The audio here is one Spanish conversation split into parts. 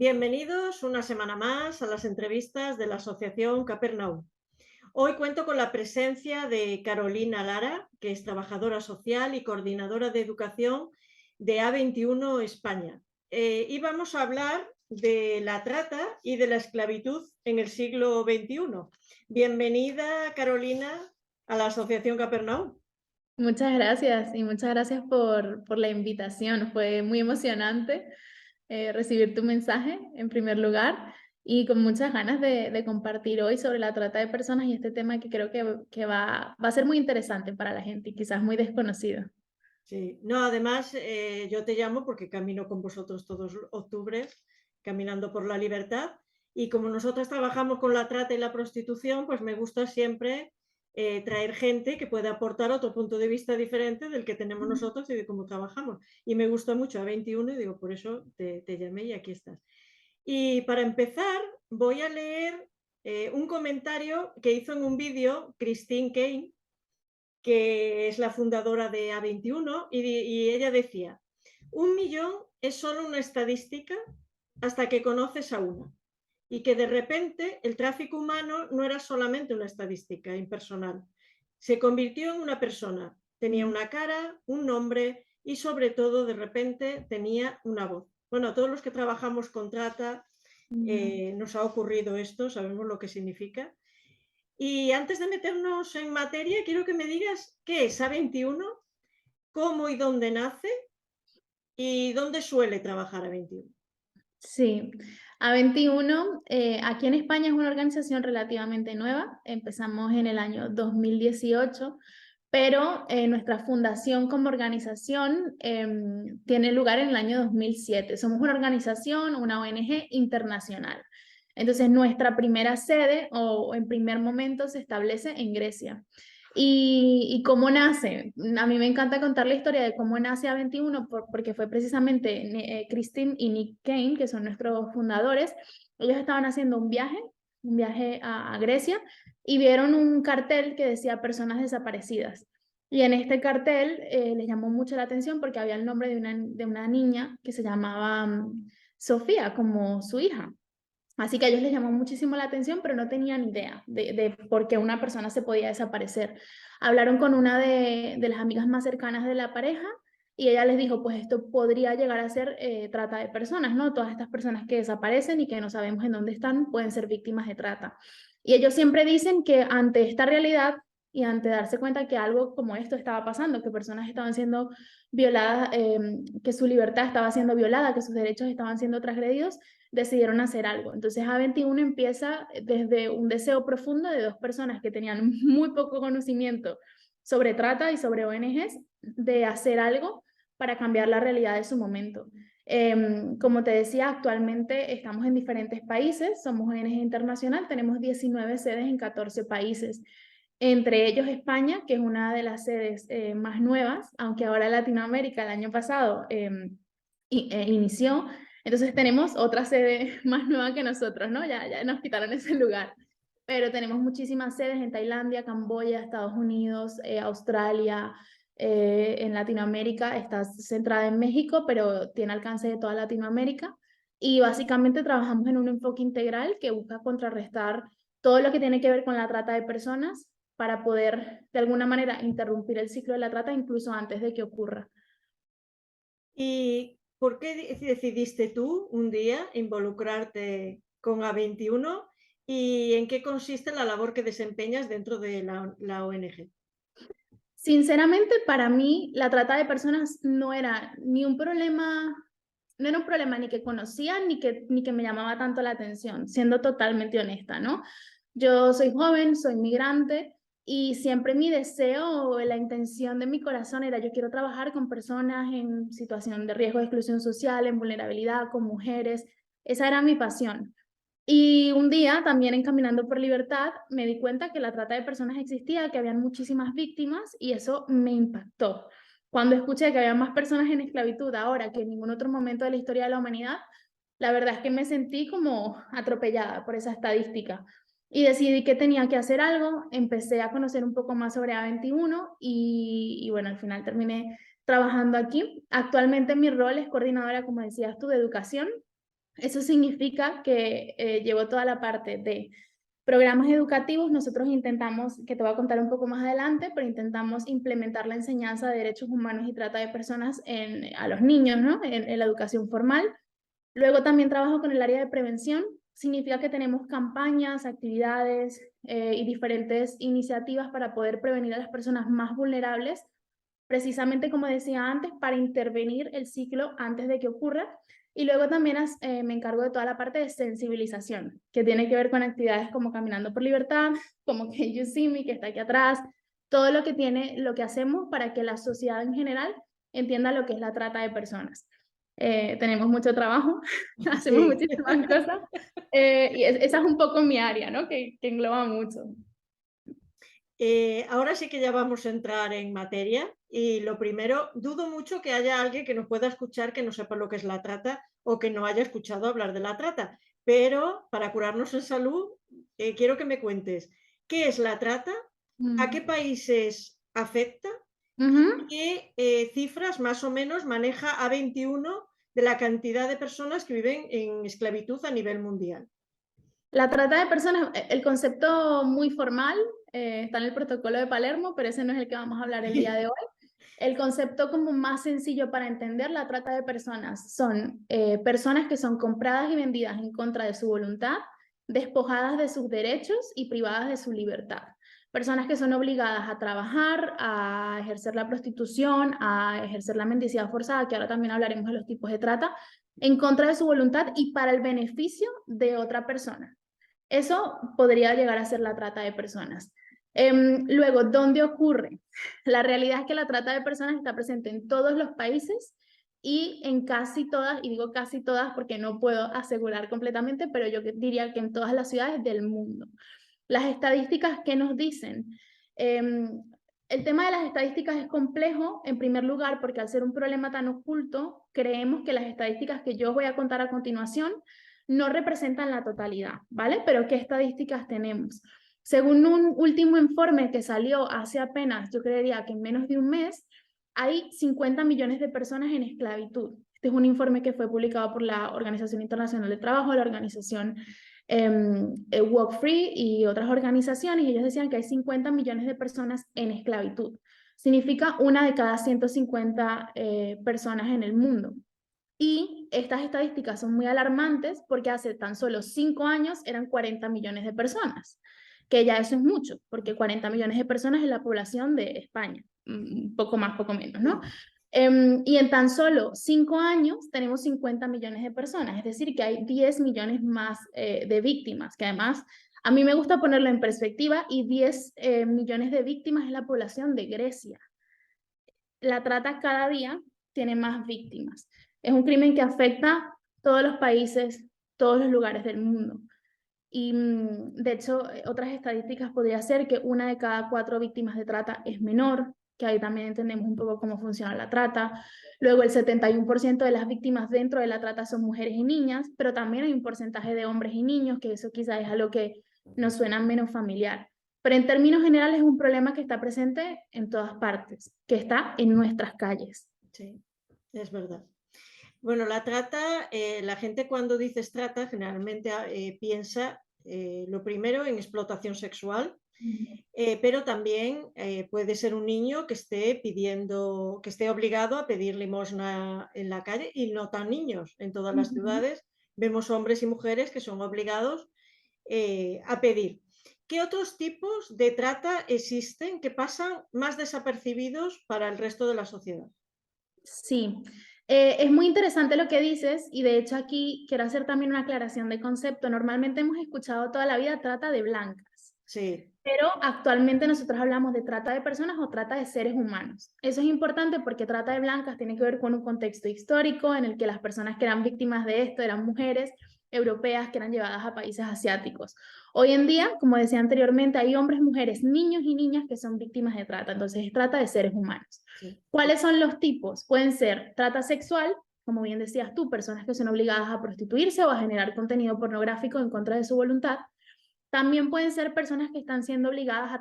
Bienvenidos una semana más a las entrevistas de la Asociación Capernaum. Hoy cuento con la presencia de Carolina Lara, que es trabajadora social y coordinadora de educación de A21 España. Y vamos a hablar de la trata y de la esclavitud en el siglo XXI. Bienvenida, Carolina, a la Asociación Capernaum. Muchas gracias y muchas gracias por la invitación. Fue muy emocionante recibir tu mensaje en primer lugar y con muchas ganas de compartir hoy sobre la trata de personas y este tema que creo que va a ser muy interesante para la gente y quizás muy desconocido. Sí, no, además yo te llamo porque camino con vosotros todos los octubres, caminando por la libertad, y como nosotros trabajamos con la trata y la prostitución, pues me gusta siempre traer gente que pueda aportar otro punto de vista diferente del que tenemos nosotros y de cómo trabajamos. Y me gusta mucho A21 y digo, por eso te llamé y aquí estás. Y para empezar, voy a leer un comentario que hizo en un vídeo Christine Kane, que es la fundadora de A21, y ella decía, 1 millón es solo una estadística hasta que conoces a una, y que de repente el tráfico humano no era solamente una estadística impersonal, se convirtió en una persona, tenía Mm, una cara, un nombre y sobre todo de repente tenía una voz. Bueno, a todos los que trabajamos con trata mm. nos ha ocurrido esto, sabemos lo que significa. Y antes de meternos en materia, quiero que me digas qué es A21, cómo y dónde nace y dónde suele trabajar A21. Sí, A21 aquí en España es una organización relativamente nueva. Empezamos en el año 2018, pero nuestra fundación como organización tiene lugar en el año 2007. Somos una organización, una ONG internacional. Entonces, nuestra primera sede o en primer momento se establece en Grecia. ¿Y cómo nace? A mí me encanta contar la historia de cómo nace A21 porque fue precisamente Christine y Nick Kane, que son nuestros fundadores. Ellos estaban haciendo un viaje a Grecia, y vieron un cartel que decía personas desaparecidas. Y en este cartel les llamó mucho la atención porque había el nombre de una niña que se llamaba Sofía, como su hija. Así que a ellos les llamó muchísimo la atención, pero no tenían idea de por qué una persona se podía desaparecer. Hablaron con una de las amigas más cercanas de la pareja y ella les dijo, pues esto podría llegar a ser trata de personas, ¿no? Todas estas personas que desaparecen y que no sabemos en dónde están pueden ser víctimas de trata. Y ellos siempre dicen que ante esta realidad y ante darse cuenta que algo como esto estaba pasando, que personas estaban siendo violadas, que su libertad estaba siendo violada, que sus derechos estaban siendo transgredidos, decidieron hacer algo. Entonces A21 empieza desde un deseo profundo de dos personas que tenían muy poco conocimiento sobre trata y sobre ONGs de hacer algo para cambiar la realidad de su momento. Como te decía, actualmente estamos en diferentes países, somos ONG internacional, tenemos 19 sedes en 14 países, entre ellos España, que es una de las sedes más nuevas, aunque ahora Latinoamérica el año pasado inició. Entonces tenemos otra sede más nueva que nosotros, ¿no? Ya nos quitaron ese lugar. Pero tenemos muchísimas sedes en Tailandia, Camboya, Estados Unidos, Australia, en Latinoamérica. Está centrada en México, pero tiene alcance de toda Latinoamérica. Y básicamente trabajamos en un enfoque integral que busca contrarrestar todo lo que tiene que ver con la trata de personas para poder, de alguna manera, interrumpir el ciclo de la trata incluso antes de que ocurra. ¿Y por qué decidiste tú un día involucrarte con A21 y en qué consiste la labor que desempeñas dentro de la ONG? Sinceramente, para mí, la trata de personas no era ni un problema, no era un problema ni que conocía ni que me llamaba tanto la atención, siendo totalmente honesta, ¿no? Yo soy joven, soy migrante y siempre mi deseo o la intención de mi corazón era yo quiero trabajar con personas en situación de riesgo de exclusión social, en vulnerabilidad, con mujeres. Esa era mi pasión. Y un día, también en Caminando por Libertad, me di cuenta que la trata de personas existía, que habían muchísimas víctimas y eso me impactó. Cuando escuché que había más personas en esclavitud ahora que en ningún otro momento de la historia de la humanidad, la verdad es que me sentí como atropellada por esa estadística y decidí que tenía que hacer algo. Empecé a conocer un poco más sobre A21 y bueno, al final terminé trabajando aquí. Actualmente mi rol es coordinadora, como decías tú, de educación Eso significa que llevo toda la parte de programas educativos. Nosotros intentamos, que te voy a contar un poco más adelante, pero intentamos implementar la enseñanza de derechos humanos y trata de personas a los niños, ¿no? En la educación formal. Luego también trabajo con el área de prevención. Significa que tenemos campañas, actividades y diferentes iniciativas para poder prevenir a las personas más vulnerables, precisamente como decía antes, para intervenir el ciclo antes de que ocurra. Y luego también me encargo de toda la parte de sensibilización, que tiene que ver con actividades como Caminando por Libertad, como Can You See Me, que está aquí atrás, todo lo que hacemos para que la sociedad en general entienda lo que es la trata de personas. Tenemos mucho trabajo, hacemos Sí. muchísimas cosas, y esa es un poco mi área, ¿no? Que engloba mucho. Ahora sí que ya vamos a entrar en materia y lo primero, dudo mucho que haya alguien que nos pueda escuchar que no sepa lo que es la trata o que no haya escuchado hablar de la trata, pero para curarnos en salud, quiero que me cuentes qué es la trata, a qué países afecta y qué cifras más o menos maneja A21 de la cantidad de personas que viven en esclavitud a nivel mundial. La trata de personas, el concepto muy formal, está en el protocolo de Palermo, pero ese no es el que vamos a hablar el día de hoy. El concepto como más sencillo para entender la trata de personas son personas que son compradas y vendidas en contra de su voluntad, despojadas de sus derechos y privadas de su libertad. Personas que son obligadas a trabajar, a ejercer la prostitución, a ejercer la mendicidad forzada, que ahora también hablaremos de los tipos de trata, en contra de su voluntad y para el beneficio de otra persona. Eso podría llegar a ser la trata de personas. Luego, ¿dónde ocurre? La realidad es que la trata de personas está presente en todos los países y en casi todas, y digo casi todas porque no puedo asegurar completamente, pero yo diría que en todas las ciudades del mundo. Las estadísticas, ¿qué nos dicen? El tema de las estadísticas es complejo, en primer lugar, porque al ser un problema tan oculto, creemos que las estadísticas que yo voy a contar a continuación no representan la totalidad, ¿vale? Pero ¿qué estadísticas tenemos? Según un último informe que salió hace apenas, yo creería que en menos de un mes, hay 50 millones de personas en esclavitud. Este es un informe que fue publicado por la Organización Internacional del Trabajo, la organización Walk Free y otras organizaciones, y ellos decían que hay 50 millones de personas en esclavitud. Significa una de cada 150 personas en el mundo. Y estas estadísticas son muy alarmantes porque hace tan solo 5 años eran 40 millones de personas, que ya eso es mucho, porque 40 millones de personas es la población de España, poco más, poco menos, ¿no? Y en tan solo 5 años tenemos 50 millones de personas, es decir, que hay 10 millones más de víctimas, que además a mí me gusta ponerlo en perspectiva, y 10 millones de víctimas es la población de Grecia. La trata cada día tiene más víctimas. Es un crimen que afecta todos los países, todos los lugares del mundo. Y de hecho, otras estadísticas podría ser que una de cada 4 víctimas de trata es menor, que ahí también entendemos un poco cómo funciona la trata. Luego, el 71% de las víctimas dentro de la trata son mujeres y niñas, pero también hay un porcentaje de hombres y niños, que eso quizás es algo que nos suena menos familiar. Pero en términos generales es un problema que está presente en todas partes, que está en nuestras calles. Sí, es verdad. Bueno, la trata, la gente cuando dices trata generalmente piensa lo primero en explotación sexual, pero también puede ser un niño que esté pidiendo, que esté obligado a pedir limosna en la calle, y no tan niños. En todas las ciudades vemos hombres y mujeres que son obligados a pedir. ¿Qué otros tipos de trata existen que pasan más desapercibidos para el resto de la sociedad? Sí, es muy interesante lo que dices, y de hecho aquí quiero hacer también una aclaración de concepto. Normalmente hemos escuchado toda la vida trata de blancas, Sí, pero actualmente nosotros hablamos de trata de personas o trata de seres humanos. Eso es importante porque trata de blancas tiene que ver con un contexto histórico en el que las personas que eran víctimas de esto eran mujeres europeas que eran llevadas a países asiáticos. Hoy en día, como decía anteriormente, hay hombres, mujeres, niños y niñas que son víctimas de trata. Entonces es trata de seres humanos. sí. ¿Cuáles son los tipos? Pueden ser trata sexual, como bien decías tú, personas que son obligadas a prostituirse o a generar contenido pornográfico en contra de su voluntad. También pueden ser personas que están siendo obligadas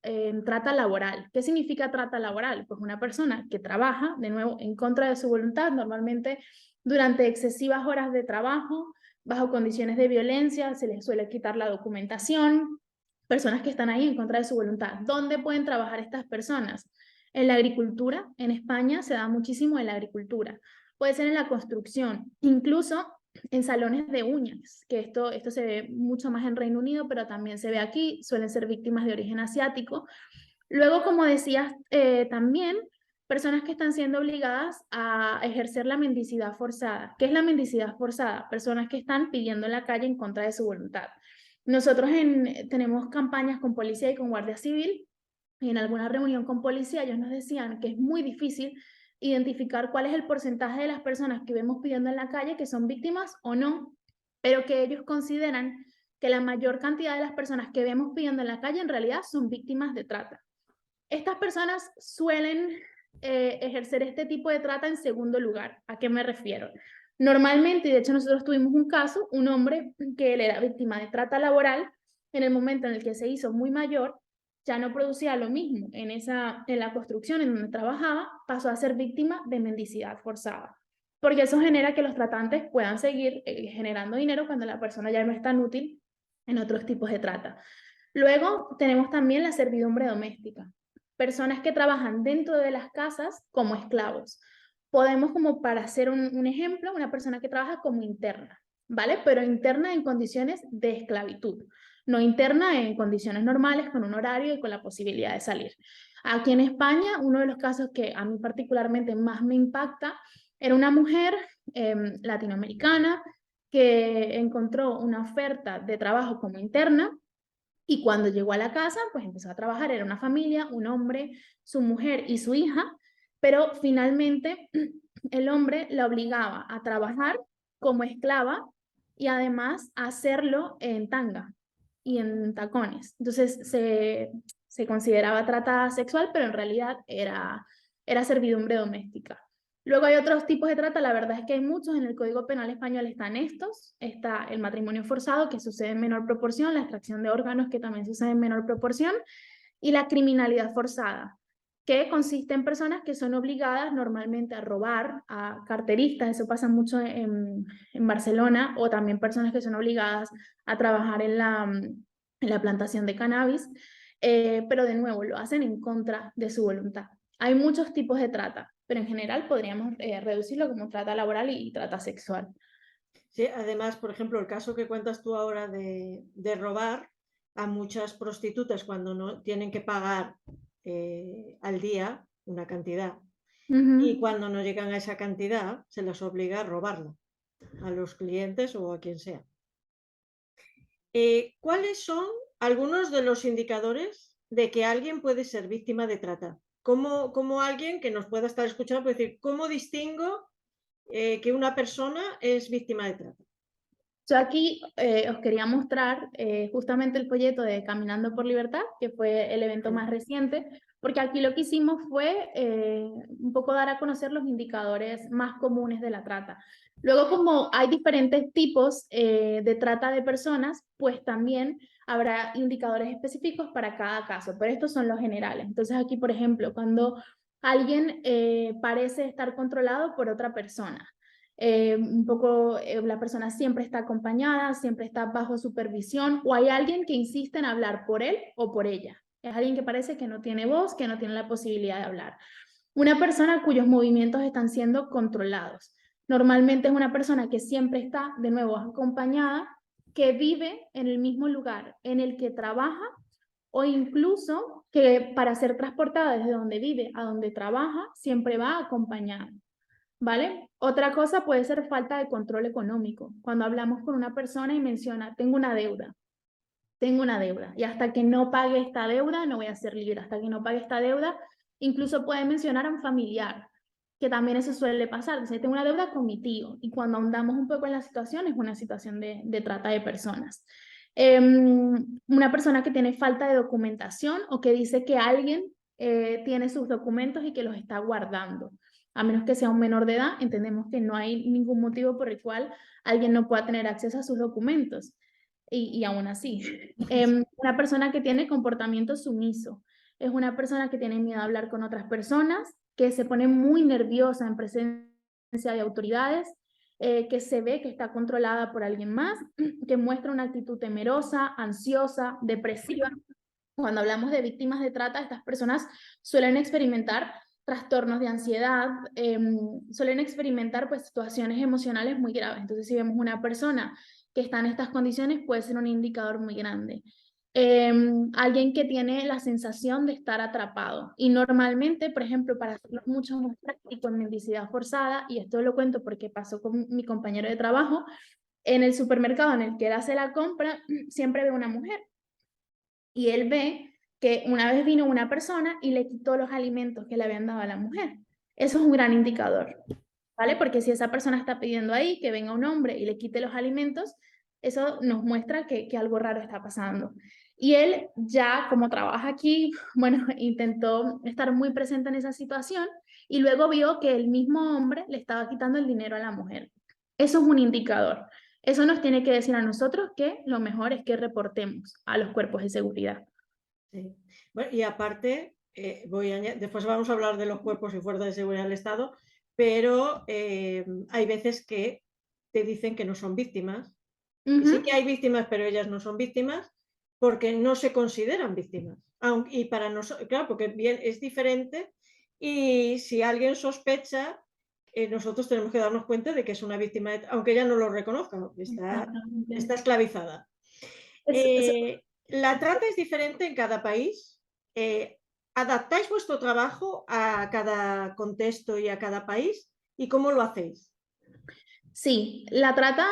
en trata laboral. ¿Qué significa trata laboral? Pues una persona que trabaja, de nuevo, en contra de su voluntad, normalmente durante excesivas horas de trabajo, bajo condiciones de violencia, se les suele quitar la documentación, personas que están ahí en contra de su voluntad. ¿Dónde pueden trabajar estas personas? En la agricultura, en España se da muchísimo en la agricultura. Puede ser en la construcción, incluso en salones de uñas, que esto se ve mucho más en Reino Unido, pero también se ve aquí, suelen ser víctimas de origen asiático. Luego, como decías, también personas que están siendo obligadas a ejercer la mendicidad forzada. ¿Qué es la mendicidad forzada? Personas que están pidiendo en la calle en contra de su voluntad. Nosotros tenemos campañas con policía y con guardia civil, y en alguna reunión con policía ellos nos decían que es muy difícil identificar cuál es el porcentaje de las personas que vemos pidiendo en la calle que son víctimas o no, pero que ellos consideran que la mayor cantidad de las personas que vemos pidiendo en la calle en realidad son víctimas de trata. Estas personas suelen ejercer este tipo de trata en segundo lugar. ¿A qué me refiero? Normalmente, y de hecho nosotros tuvimos un caso, un hombre que él era víctima de trata laboral, en el momento en el que se hizo muy mayor, ya no producía lo mismo en la construcción en donde trabajaba, pasó a ser víctima de mendicidad forzada. Porque eso genera que los tratantes puedan seguir generando dinero cuando la persona ya no es tan útil en otros tipos de trata. Luego tenemos también la servidumbre doméstica, personas que trabajan dentro de las casas como esclavos. Podemos, como para hacer un ejemplo, una persona que trabaja como interna, ¿vale? Pero interna en condiciones de esclavitud, no interna en condiciones normales, con un horario y con la posibilidad de salir. Aquí en España, uno de los casos que a mí particularmente más me impacta era una mujer latinoamericana que encontró una oferta de trabajo como interna y cuando llegó a la casa, pues empezó a trabajar, era una familia, un hombre, su mujer y su hija, pero finalmente el hombre la obligaba a trabajar como esclava y además a hacerlo en tanga y en tacones. Entonces se consideraba trata sexual, pero en realidad era servidumbre doméstica. Luego hay otros tipos de trata, la verdad es que hay muchos, en el Código Penal español están estos, está el matrimonio forzado, que sucede en menor proporción, la extracción de órganos, que también sucede en menor proporción, y la criminalidad forzada, que consiste en personas que son obligadas normalmente a robar, a carteristas, eso pasa mucho en Barcelona, o también personas que son obligadas a trabajar en la plantación de cannabis, pero de nuevo lo hacen en contra de su voluntad. Hay muchos tipos de trata, pero en general podríamos reducirlo como trata laboral y trata sexual. Sí, además, por ejemplo, el caso que cuentas tú ahora de robar a muchas prostitutas cuando no tienen que pagar al día una cantidad y cuando no llegan a esa cantidad se les obliga a robarla a los clientes o a quien sea. ¿Cuáles son algunos de los indicadores de que alguien puede ser víctima de trata? ¿Cómo alguien que nos pueda estar escuchando puede decir, cómo distingo que una persona es víctima de trata? Yo aquí os quería mostrar justamente el folleto de Caminando por Libertad, que fue el evento más reciente, porque aquí lo que hicimos fue un poco dar a conocer los indicadores más comunes de la trata. Luego, como hay diferentes tipos de trata de personas, pues también habrá indicadores específicos para cada caso, pero estos son los generales. Entonces aquí, por ejemplo, cuando alguien parece estar controlado por otra persona, un poco la persona siempre está acompañada, siempre está bajo supervisión, o hay alguien que insiste en hablar por él o por ella. Es alguien que parece que no tiene voz, que no tiene la posibilidad de hablar. Una persona cuyos movimientos están siendo controlados. Normalmente es una persona que siempre está, de nuevo, acompañada, que vive en el mismo lugar en el que trabaja, o incluso que para ser transportada desde donde vive a donde trabaja, siempre va acompañada. ¿Vale? Otra cosa puede ser falta de control económico. Cuando hablamos con una persona y menciona, tengo una deuda, y hasta que no pague esta deuda no voy a ser libre, hasta que no pague esta deuda, incluso puede mencionar a un familiar, que también eso suele pasar. Dice, tengo una deuda con mi tío, y cuando ahondamos un poco en la situación, es una situación de trata de personas. Una persona que tiene falta de documentación o que dice que alguien tiene sus documentos y que los está guardando. A menos que sea un menor de edad, entendemos que no hay ningún motivo por el cual alguien no pueda tener acceso a sus documentos. y aún así. Una persona que tiene comportamiento sumiso, es una persona que tiene miedo a hablar con otras personas, que se pone muy nerviosa en presencia de autoridades, que se ve que está controlada por alguien más, que muestra una actitud temerosa, ansiosa, depresiva. Cuando hablamos de víctimas de trata, estas personas suelen experimentar trastornos de ansiedad, suelen experimentar pues situaciones emocionales muy graves. Entonces, si vemos una persona que está en estas condiciones, puede ser un indicador muy grande. Alguien que tiene la sensación de estar atrapado. Y normalmente, por ejemplo, para hacerlo mucho más práctico en mendicidad forzada, y esto lo cuento porque pasó con mi compañero de trabajo, en el supermercado en el que él hace la compra, siempre ve una mujer. Y él ve que una vez vino una persona y le quitó los alimentos que le habían dado a la mujer. Eso es un gran indicador, ¿vale? Porque si esa persona está pidiendo ahí que venga un hombre y le quite los alimentos, eso nos muestra que algo raro está pasando. Y él ya, como trabaja aquí, bueno, intentó estar muy presente en esa situación y luego vio que el mismo hombre le estaba quitando el dinero a la mujer. Eso es un indicador. Eso nos tiene que decir a nosotros que lo mejor es que reportemos a los cuerpos de seguridad. Sí. Bueno, y aparte, después vamos a hablar de los cuerpos y fuerzas de seguridad del Estado, pero hay veces que te dicen que no son víctimas. Sí que hay víctimas, pero ellas no son víctimas porque no se consideran víctimas. Y para nosotros, claro, porque bien es diferente y si alguien sospecha, nosotros tenemos que darnos cuenta de que es una víctima, aunque ella no lo reconozca, está esclavizada. La trata es diferente en cada país. ¿Adaptáis vuestro trabajo a cada contexto y a cada país? ¿Y cómo lo hacéis? Sí, la trata,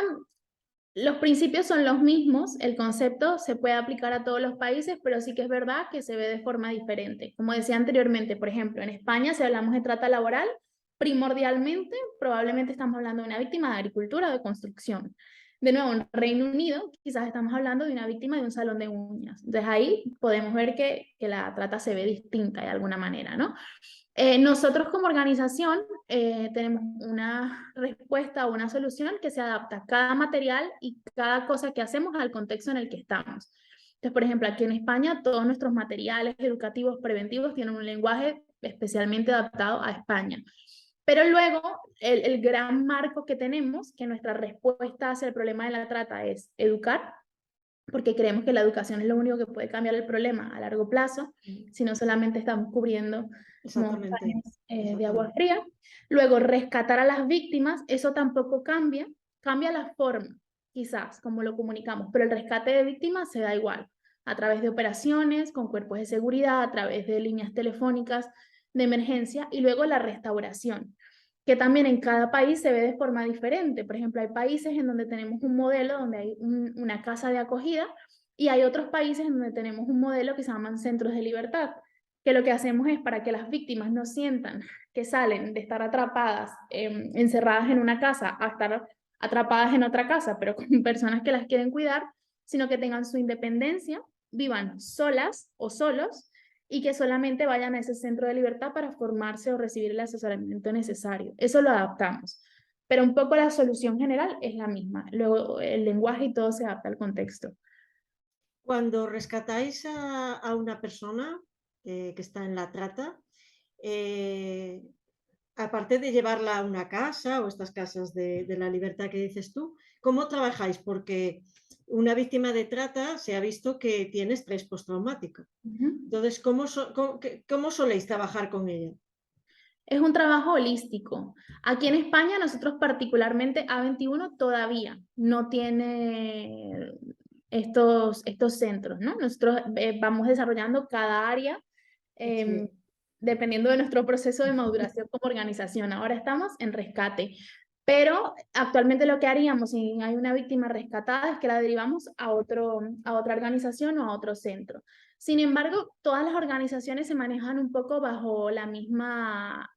los principios son los mismos, el concepto se puede aplicar a todos los países, pero sí que es verdad que se ve de forma diferente. Como decía anteriormente, por ejemplo, en España, si hablamos de trata laboral, primordialmente, probablemente estamos hablando de una víctima de agricultura o de construcción. De nuevo, en Reino Unido, quizás estamos hablando de una víctima de un salón de uñas. Entonces ahí podemos ver que la trata se ve distinta de alguna manera, ¿no? Nosotros como organización tenemos una respuesta o una solución que se adapta a cada material y cada cosa que hacemos al contexto en el que estamos. Entonces, por ejemplo, aquí en España todos nuestros materiales educativos preventivos tienen un lenguaje especialmente adaptado a España. Pero luego, el gran marco que tenemos, que nuestra respuesta hacia el problema de la trata es educar, porque creemos que la educación es lo único que puede cambiar el problema a largo plazo, si no solamente estamos cubriendo Exactamente. de agua fría. Luego, rescatar a las víctimas, eso tampoco cambia, cambia la forma, quizás, como lo comunicamos, pero el rescate de víctimas se da igual, a través de operaciones, con cuerpos de seguridad, a través de líneas telefónicas de emergencia, y luego la restauración, que también en cada país se ve de forma diferente. Por ejemplo, hay países en donde tenemos un modelo donde hay una casa de acogida y hay otros países en donde tenemos un modelo que se llaman centros de libertad, que lo que hacemos es para que las víctimas no sientan que salen de estar atrapadas, encerradas en una casa, a estar atrapadas en otra casa, pero con personas que las quieren cuidar, sino que tengan su independencia, vivan solas o solos, y que solamente vayan a ese centro de libertad para formarse o recibir el asesoramiento necesario. Eso lo adaptamos. Pero un poco la solución general es la misma. Luego el lenguaje y todo se adapta al contexto. Cuando rescatáis a una persona que está en la trata, aparte de llevarla a una casa o estas casas de la libertad que dices tú, ¿cómo trabajáis? Porque una víctima de trata se ha visto que tiene estrés postraumático. Entonces, ¿cómo soléis trabajar con ella? Es un trabajo holístico. Aquí en España, nosotros particularmente, A21 todavía no tiene estos centros, ¿no? Nosotros vamos desarrollando cada área Sí. dependiendo de nuestro proceso de maduración como organización. Ahora estamos en rescate, pero actualmente lo que haríamos si hay una víctima rescatada es que la derivamos a otra organización o a otro centro. Sin embargo, todas las organizaciones se manejan un poco bajo la misma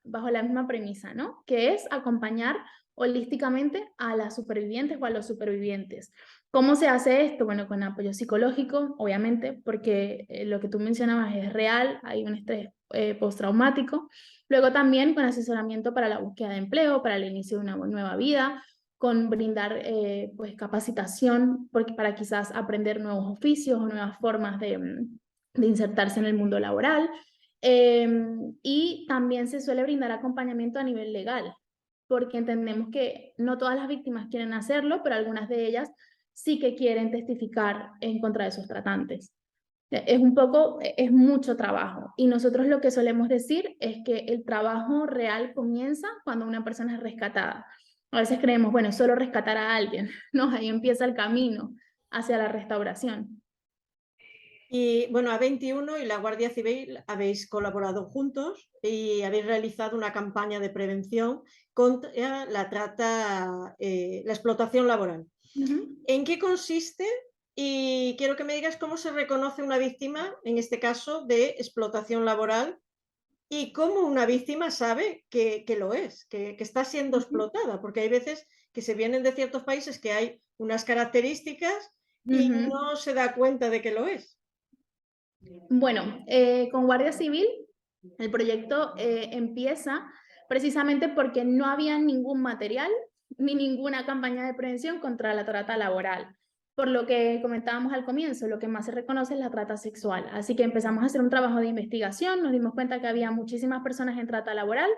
premisa, ¿no? Que es acompañar holísticamente a las supervivientes o a los supervivientes. ¿Cómo se hace esto? Bueno, con apoyo psicológico, obviamente, porque lo que tú mencionabas es real, hay un estrés postraumático. Luego también con asesoramiento para la búsqueda de empleo, para el inicio de una nueva vida, con brindar pues capacitación para quizás aprender nuevos oficios o nuevas formas de insertarse en el mundo laboral. Y también se suele brindar acompañamiento a nivel legal, porque entendemos que no todas las víctimas quieren hacerlo, pero algunas de ellas sí que quieren testificar en contra de sus tratantes. Es mucho trabajo. Y nosotros lo que solemos decir es que el trabajo real comienza cuando una persona es rescatada. A veces creemos, bueno, solo rescatar a alguien, ¿no? Ahí empieza el camino hacia la restauración. Y bueno, A21 y la Guardia Civil habéis colaborado juntos y habéis realizado una campaña de prevención contra la trata, la explotación laboral. ¿En qué consiste? Y quiero que me digas cómo se reconoce una víctima, en este caso, de explotación laboral, y cómo una víctima sabe que lo es, que está siendo explotada, porque hay veces que se vienen de ciertos países que hay unas características y no se da cuenta de que lo es. Bueno, con Guardia Civil el proyecto empieza precisamente porque no había ningún material ni ninguna campaña de prevención contra la trata laboral. Por lo que comentábamos al comienzo, lo que más se reconoce es la trata sexual. Así que empezamos a hacer un trabajo de investigación, nos dimos cuenta que había muchísimas personas en trata laboral,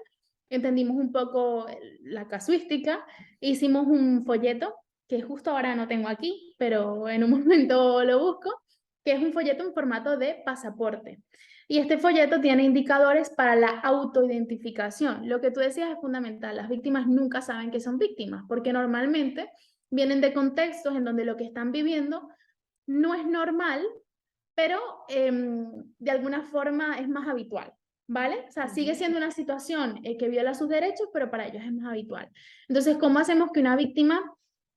entendimos un poco la casuística, hicimos un folleto, que justo ahora no tengo aquí, pero en un momento lo busco, que es un folleto en formato de pasaporte. Y este folleto tiene indicadores para la autoidentificación. Lo que tú decías es fundamental. Las víctimas nunca saben que son víctimas, porque normalmente vienen de contextos en donde lo que están viviendo no es normal, pero de alguna forma es más habitual, ¿vale? O sea, sigue siendo una situación que viola sus derechos, pero para ellos es más habitual. Entonces, ¿cómo hacemos que una víctima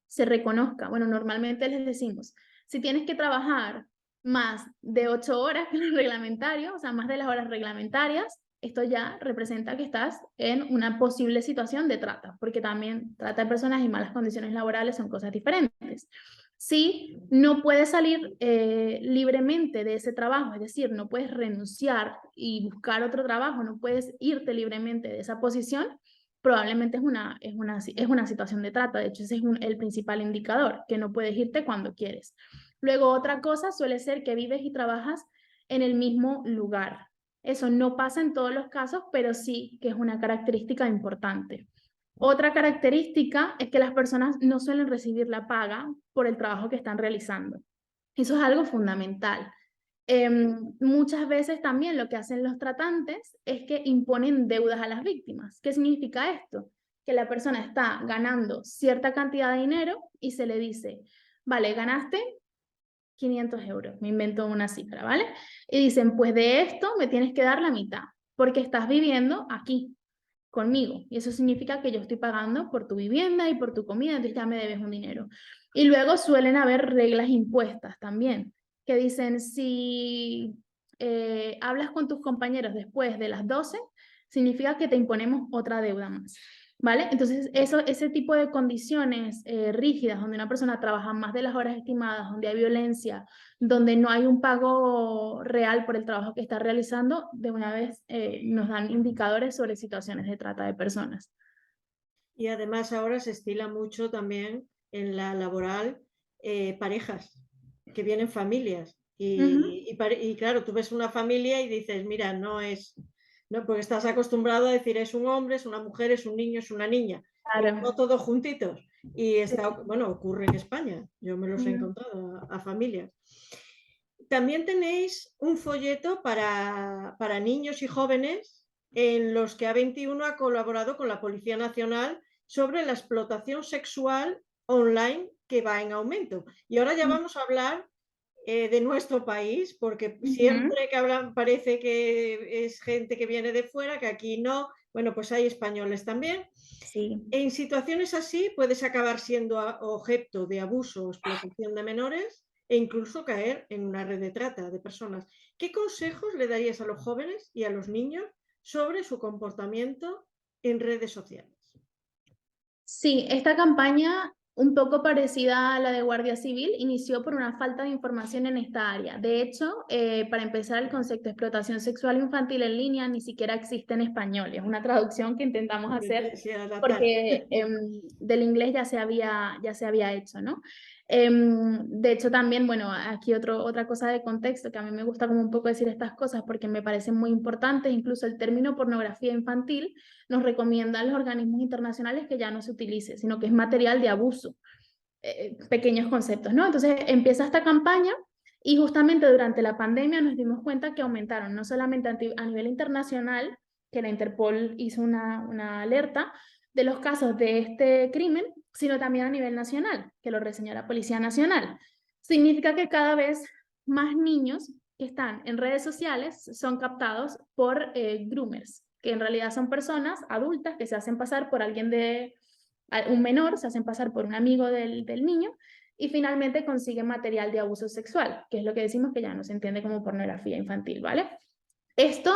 se reconozca? Bueno, normalmente les decimos, si tienes que trabajar más de 8 horas que el reglamentario, o sea, más de las horas reglamentarias, esto ya representa que estás en una posible situación de trata, porque también trata de personas y malas condiciones laborales son cosas diferentes. Si no puedes salir libremente de ese trabajo, es decir, no puedes renunciar y buscar otro trabajo, no puedes irte libremente de esa posición, probablemente es una situación de trata. De hecho, ese es el principal indicador, que no puedes irte cuando quieres. Luego, otra cosa suele ser que vives y trabajas en el mismo lugar. Eso no pasa en todos los casos, pero sí que es una característica importante. Otra característica es que las personas no suelen recibir la paga por el trabajo que están realizando. Eso es algo fundamental. Muchas veces también lo que hacen los tratantes es que imponen deudas a las víctimas. ¿Qué significa esto? Que la persona está ganando cierta cantidad de dinero y se le dice, vale, ganaste 500 euros, me invento una cifra, ¿vale? Y dicen, pues de esto me tienes que dar la mitad, porque estás viviendo aquí conmigo. Y eso significa que yo estoy pagando por tu vivienda y por tu comida, entonces ya me debes un dinero. Y luego suelen haber reglas impuestas también, que dicen, si hablas con tus compañeros después de las 12, significa que te imponemos otra deuda más. ¿Vale? Entonces, ese tipo de condiciones rígidas, donde una persona trabaja más de las horas estimadas, donde hay violencia, donde no hay un pago real por el trabajo que está realizando, de una vez nos dan indicadores sobre situaciones de trata de personas. Y además ahora se estila mucho también en la laboral parejas, que vienen familias. Y claro, tú ves una familia y dices, mira, no es, no, porque estás acostumbrado a decir es un hombre, es una mujer, es un niño, es una niña, pero Claro. no todos juntitos. Y está, Sí. bueno, ocurre en España, yo me los he encontrado a familias. También tenéis un folleto para niños y jóvenes en los que A21 ha colaborado con la Policía Nacional sobre la explotación sexual online que va en aumento. Y ahora ya vamos a hablar de nuestro país, porque siempre que hablan parece que es gente que viene de fuera, que aquí no. Bueno, pues hay españoles también. Sí. En situaciones así puedes acabar siendo objeto de abuso o explotación de menores e incluso caer en una red de trata de personas. ¿Qué consejos le darías a los jóvenes y a los niños sobre su comportamiento en redes sociales? Sí, esta campaña un poco parecida a la de Guardia Civil, inició por una falta de información en esta área. De hecho, para empezar, el concepto de explotación sexual infantil en línea ni siquiera existe en español. Es una traducción que intentamos hacer Sí, adaptar. porque del inglés ya se había hecho, ¿no? De hecho, también, bueno, aquí otra cosa de contexto que a mí me gusta como un poco decir estas cosas porque me parecen muy importantes, incluso el término pornografía infantil nos recomiendan los organismos internacionales que ya no se utilice, sino que es material de abuso, pequeños conceptos, ¿no? Entonces empieza esta campaña y justamente durante la pandemia nos dimos cuenta que aumentaron, no solamente a nivel internacional, que la Interpol hizo una alerta de los casos de este crimen, sino también a nivel nacional, que lo reseñó la Policía Nacional. Significa que cada vez más niños que están en redes sociales son captados por groomers, que en realidad son personas adultas que se hacen pasar por alguien de un menor, se hacen pasar por un amigo del niño y finalmente consiguen material de abuso sexual, que es lo que decimos que ya no se entiende como pornografía infantil, ¿vale? Esto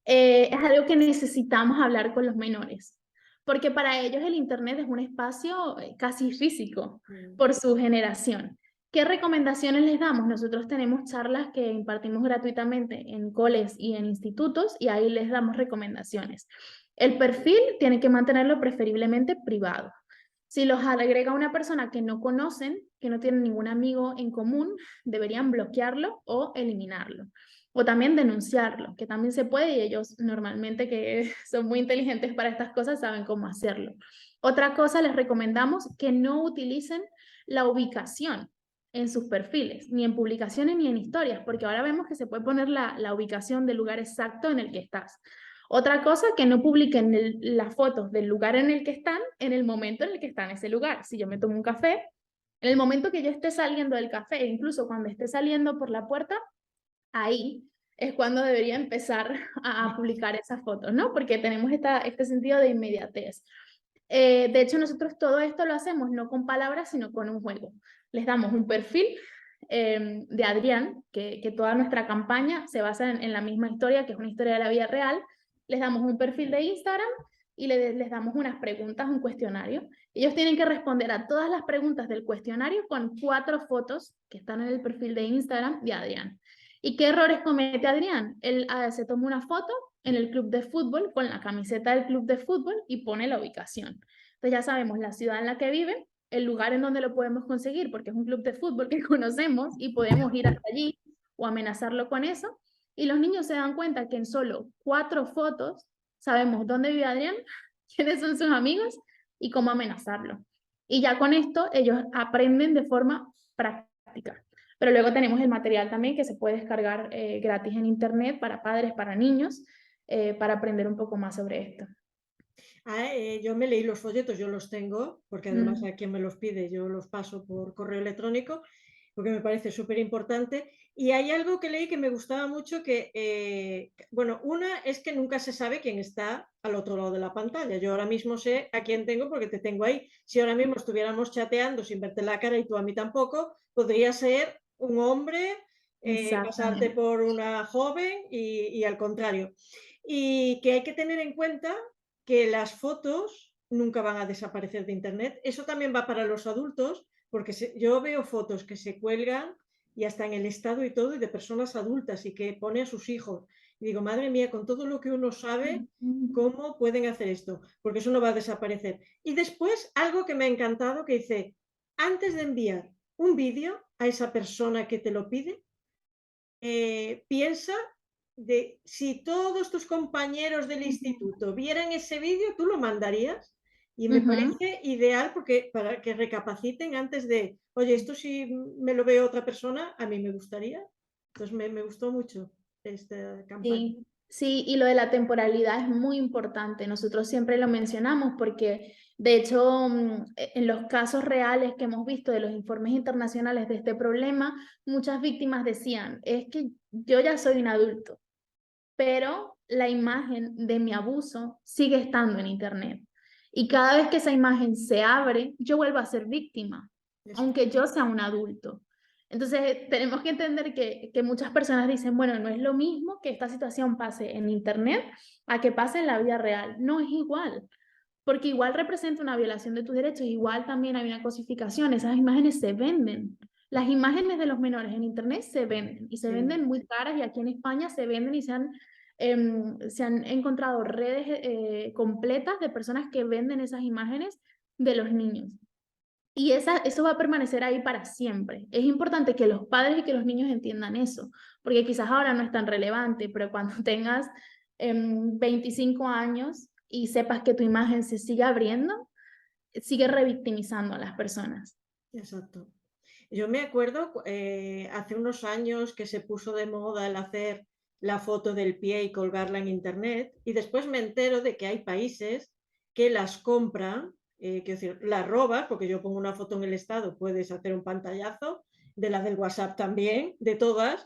es algo que necesitamos hablar con los menores, porque para ellos el Internet es un espacio casi físico por su generación. ¿Qué recomendaciones les damos? Nosotros tenemos charlas que impartimos gratuitamente en coles y en institutos y ahí les damos recomendaciones. El perfil tiene que mantenerlo preferiblemente privado. Si los agrega una persona que no conocen, que no tienen ningún amigo en común, deberían bloquearlo o eliminarlo. O también denunciarlo, que también se puede y ellos normalmente que son muy inteligentes para estas cosas saben cómo hacerlo. Otra cosa, les recomendamos que no utilicen la ubicación en sus perfiles, ni en publicaciones ni en historias, porque ahora vemos que se puede poner la ubicación del lugar exacto en el que estás. Otra cosa, que no publiquen las fotos del lugar en el que están en el momento en el que están en ese lugar. Si yo me tomo un café, en el momento que yo esté saliendo del café, incluso cuando esté saliendo por la puerta, ahí es cuando debería empezar a publicar esas fotos, ¿no? Porque tenemos este sentido de inmediatez. De hecho, nosotros todo esto lo hacemos no con palabras, sino con un juego. Les damos un perfil de Adrián, que toda nuestra campaña se basa en la misma historia, que es una historia de la vida real. Les damos un perfil de Instagram y les damos unas preguntas, un cuestionario. Ellos tienen que responder a todas las preguntas del cuestionario con 4 fotos que están en el perfil de Instagram de Adrián. ¿Y qué errores comete Adrián? Él se toma una foto en el club de fútbol con la camiseta del club de fútbol y pone la ubicación. Entonces ya sabemos la ciudad en la que vive, el lugar en donde lo podemos conseguir, porque es un club de fútbol que conocemos y podemos ir hasta allí o amenazarlo con eso. Y los niños se dan cuenta que en solo 4 fotos sabemos dónde vive Adrián, quiénes son sus amigos y cómo amenazarlo. Y ya con esto ellos aprenden de forma práctica. Pero luego tenemos el material también que se puede descargar gratis en internet para padres, para niños, para aprender un poco más sobre esto. Yo me leí los folletos, yo los tengo, porque además a quien me los pide yo los paso por correo electrónico, porque me parece súper importante. Y hay algo que leí que me gustaba mucho, que, bueno, una es que nunca se sabe quién está al otro lado de la pantalla. Yo ahora mismo sé a quién tengo porque te tengo ahí. Si ahora mismo estuviéramos chateando sin verte la cara y tú a mí tampoco, podría ser un hombre pasarte por una joven y al contrario. Y que hay que tener en cuenta que las fotos nunca van a desaparecer de Internet. Eso también va para los adultos, porque yo veo fotos que se cuelgan y hasta en el estado y todo, y de personas adultas y que pone a sus hijos. Y digo, madre mía, con todo lo que uno sabe, ¿cómo pueden hacer esto? Porque eso no va a desaparecer. Y después, algo que me ha encantado, que dice, antes de enviar un vídeo a esa persona que te lo pide, piensa de si todos tus compañeros del instituto vieran ese vídeo, ¿tú lo mandarías? Y me parece ideal porque para que recapaciten antes de, oye, esto si me lo ve otra persona, a mí me gustaría. Entonces me gustó mucho esta campaña. Sí, sí, y lo de la temporalidad es muy importante. Nosotros siempre lo mencionamos porque, de hecho, en los casos reales que hemos visto de los informes internacionales de este problema, muchas víctimas decían, es que yo ya soy un adulto, pero la imagen de mi abuso sigue estando en Internet. Y cada vez que esa imagen se abre, yo vuelvo a ser víctima, aunque yo sea un adulto. Entonces, tenemos que entender que muchas personas dicen, bueno, no es lo mismo que esta situación pase en Internet a que pase en la vida real. No es igual, porque igual representa una violación de tus derechos, igual también hay una cosificación, esas imágenes se venden. Las imágenes de los menores en internet se venden y se venden muy caras, y aquí en España se venden y se han encontrado redes completas de personas que venden esas imágenes de los niños. Y eso va a permanecer ahí para siempre. Es importante que los padres y que los niños entiendan eso, porque quizás ahora no es tan relevante, pero cuando tengas 25 años y sepas que tu imagen se sigue abriendo, sigue revictimizando a las personas. Exacto. Yo me acuerdo hace unos años que se puso de moda el hacer la foto del pie y colgarla en internet, y después me entero de que hay países que las compran, quiero decir, las robas, porque yo pongo una foto en el estado, puedes hacer un pantallazo, de la del WhatsApp también, de todas,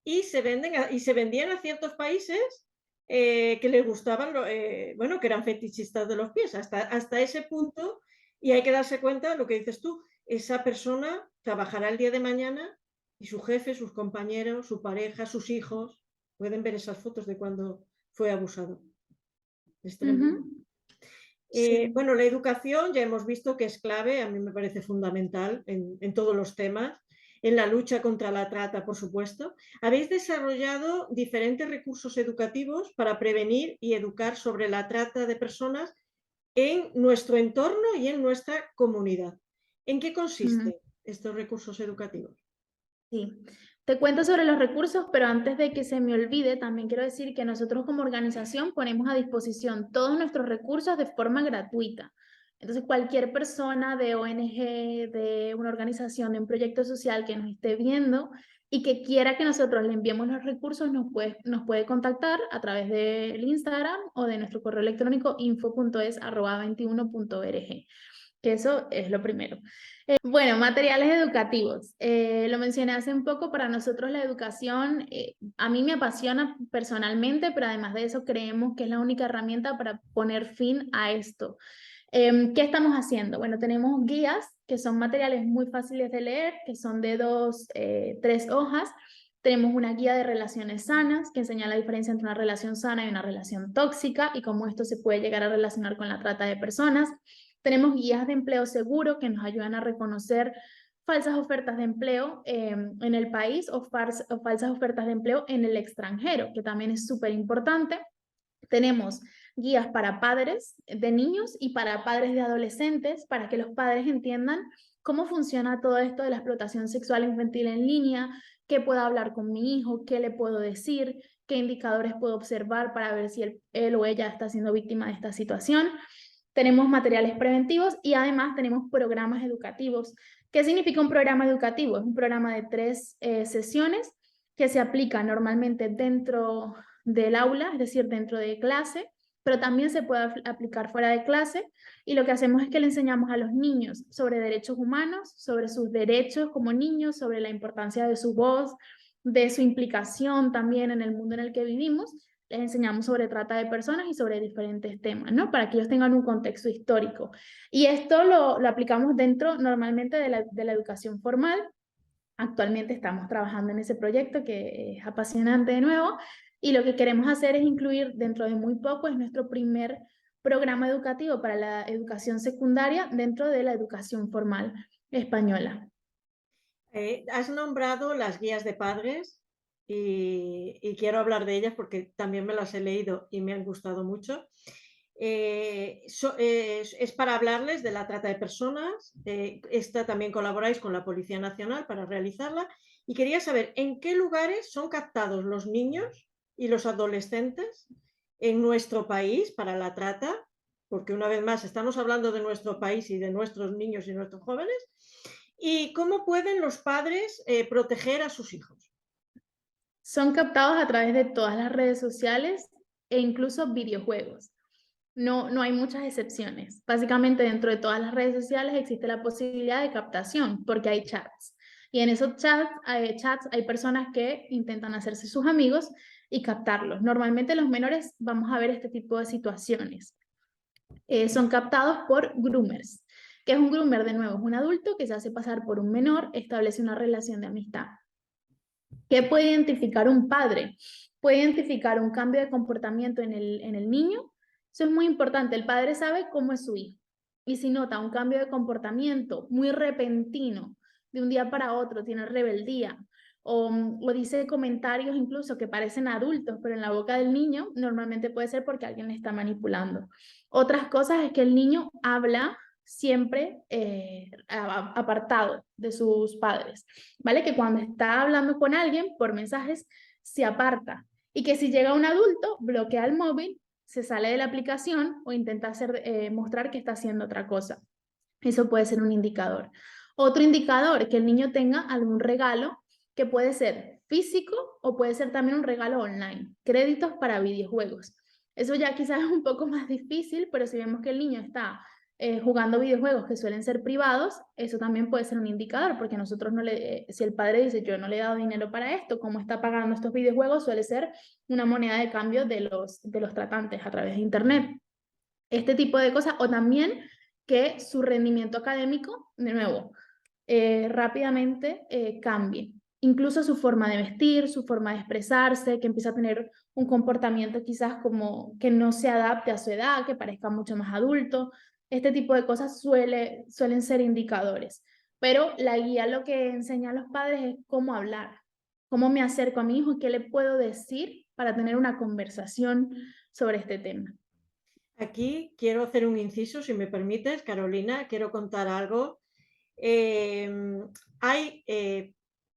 y se vendían a ciertos países que les gustaban, bueno, que eran fetichistas de los pies, hasta ese punto, y hay que darse cuenta de lo que dices tú. Esa persona trabajará el día de mañana y su jefe, sus compañeros, su pareja, sus hijos pueden ver esas fotos de cuando fue abusado. Es tremendo. Sí. Bueno, la educación ya hemos visto que es clave, a mí me parece fundamental en todos los temas, en la lucha contra la trata, por supuesto. Habéis desarrollado diferentes recursos educativos para prevenir y educar sobre la trata de personas en nuestro entorno y en nuestra comunidad. ¿En qué consisten estos recursos educativos? Sí, te cuento sobre los recursos, pero antes de que se me olvide, también quiero decir que nosotros como organización ponemos a disposición todos nuestros recursos de forma gratuita. Entonces, cualquier persona de ONG, de una organización, de un proyecto social que nos esté viendo y que quiera que nosotros le enviemos los recursos, nos puede contactar a través del Instagram o de nuestro correo electrónico info.es@21.org, que eso es lo primero. Bueno, materiales educativos. Lo mencioné hace un poco, para nosotros la educación a mí me apasiona personalmente, pero además de eso creemos que es la única herramienta para poner fin a esto. ¿Qué estamos haciendo? Bueno, tenemos guías que son materiales muy fáciles de leer, que son de 3 hojas. Tenemos una guía de relaciones sanas que enseña la diferencia entre una relación sana y una relación tóxica y cómo esto se puede llegar a relacionar con la trata de personas. Tenemos guías de empleo seguro que nos ayudan a reconocer falsas ofertas de empleo en el país o falsas ofertas de empleo en el extranjero, que también es súper importante. Tenemos guías para padres de niños y para padres de adolescentes, para que los padres entiendan cómo funciona todo esto de la explotación sexual infantil en línea, qué puedo hablar con mi hijo, qué le puedo decir, qué indicadores puedo observar para ver si él o ella está siendo víctima de esta situación. Tenemos materiales preventivos y además tenemos programas educativos. ¿Qué significa un programa educativo? Es un programa de 3 sesiones que se aplica normalmente dentro del aula, es decir, dentro de clase, pero también se puede aplicar fuera de clase, y lo que hacemos es que le enseñamos a los niños sobre derechos humanos, sobre sus derechos como niños, sobre la importancia de su voz, de su implicación también en el mundo en el que vivimos. Les enseñamos sobre trata de personas y sobre diferentes temas, ¿no? Para que ellos tengan un contexto histórico. Y esto lo aplicamos dentro normalmente de la educación formal. Actualmente estamos trabajando en ese proyecto que es apasionante de nuevo, y lo que queremos hacer es incluir dentro de muy poco, es nuestro primer programa educativo para la educación secundaria dentro de la educación formal española. Has nombrado las guías de padres y quiero hablar de ellas porque también me las he leído y me han gustado mucho. Es para hablarles de la trata de personas. Esta también colaboráis con la Policía Nacional para realizarla, y quería saber en qué lugares son captados los niños y los adolescentes en nuestro país para la trata, porque una vez más estamos hablando de nuestro país y de nuestros niños y nuestros jóvenes, y cómo pueden los padres proteger a sus hijos. Son captados a través de todas las redes sociales e incluso videojuegos. No hay muchas excepciones. Básicamente dentro de todas las redes sociales existe la posibilidad de captación porque hay chats. Y en esos chats hay personas que intentan hacerse sus amigos y captarlos. Normalmente los menores vamos a ver este tipo de situaciones. Son captados por groomers. ¿Qué es un groomer? De nuevo, es un adulto que se hace pasar por un menor, establece una relación de amistad. ¿Qué puede identificar un padre? Puede identificar un cambio de comportamiento en el niño Eso es muy importante. El padre sabe cómo es su hijo. Y si nota un cambio de comportamiento muy repentino, de un día para otro, tiene rebeldía, o dice comentarios incluso que parecen adultos, pero en la boca del niño normalmente puede ser porque alguien le está manipulando. Otras cosas es que el niño habla siempre apartado de sus padres, ¿vale? Que cuando está hablando con alguien por mensajes, se aparta. Y que si llega un adulto, bloquea el móvil, se sale de la aplicación o intenta mostrar que está haciendo otra cosa. Eso puede ser un indicador. Otro indicador, que el niño tenga algún regalo que puede ser físico o puede ser también un regalo online, créditos para videojuegos. Eso ya quizás es un poco más difícil, pero si vemos que el niño está jugando videojuegos que suelen ser privados, eso también puede ser un indicador, porque nosotros no le, si el padre dice yo no le he dado dinero para esto, ¿cómo está pagando estos videojuegos? Suele ser una moneda de cambio de los tratantes a través de internet. Este tipo de cosas, o también que su rendimiento académico, de nuevo, rápidamente cambie. Incluso su forma de vestir, su forma de expresarse, que empieza a tener un comportamiento quizás como que no se adapte a su edad, que parezca mucho más adulto. Este tipo de cosas suelen ser indicadores. Pero la guía lo que enseña a los padres es cómo hablar, cómo me acerco a mi hijo y qué le puedo decir para tener una conversación sobre este tema. Aquí quiero hacer un inciso, si me permites, Carolina, quiero contar algo.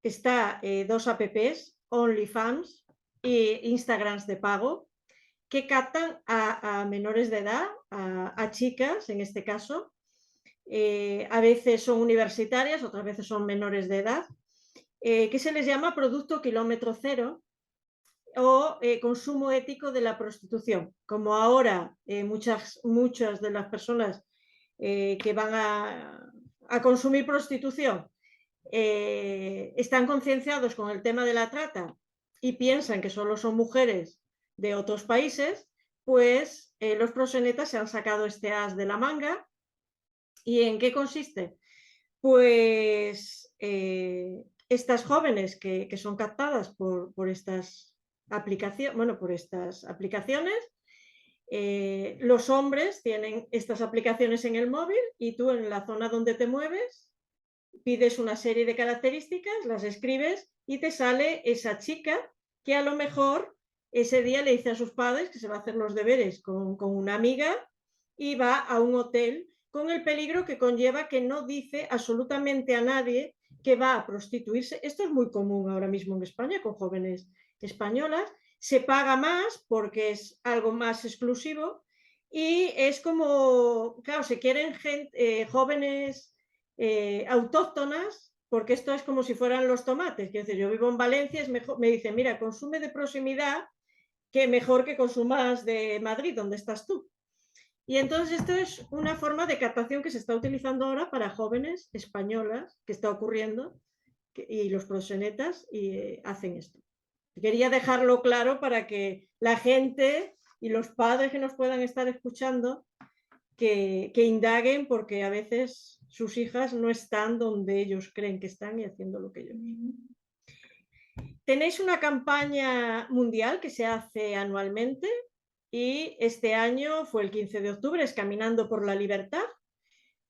Está dos apps, OnlyFans e Instagrams de pago, que captan a menores de edad, a chicas en este caso. A veces son universitarias, otras veces son menores de edad, que se les llama producto kilómetro cero o consumo ético de la prostitución. Como ahora muchas de las personas que van a consumir prostitución están concienciados con el tema de la trata y piensan que solo son mujeres de otros países, pues los proxenetas se han sacado este as de la manga. ¿Y en qué consiste? Pues estas jóvenes que son captadas por estas aplicaciones, los hombres tienen estas aplicaciones en el móvil y tú en la zona donde te mueves pides una serie de características, las escribes y te sale esa chica que a lo mejor ese día le dice a sus padres que se va a hacer los deberes con una amiga y va a un hotel, con el peligro que conlleva, que no dice absolutamente a nadie que va a prostituirse. Esto es muy común ahora mismo en España con jóvenes españolas. Se paga más porque es algo más exclusivo y es como, claro, se quieren jóvenes autóctonas, porque esto es como si fueran los tomates. Quiero decir, yo vivo en Valencia, es mejor, me dicen, mira, consume de proximidad, que mejor que consumas de Madrid, donde estás tú. Y entonces esto es una forma de captación que se está utilizando ahora para jóvenes españolas, que está ocurriendo, y los proxenetas hacen esto. Quería dejarlo claro para que la gente y los padres que nos puedan estar escuchando que indaguen, porque a veces sus hijas no están donde ellos creen que están y haciendo lo que ellos quieren. Tenéis una campaña mundial que se hace anualmente y este año fue el 15 de octubre, es Caminando por la Libertad.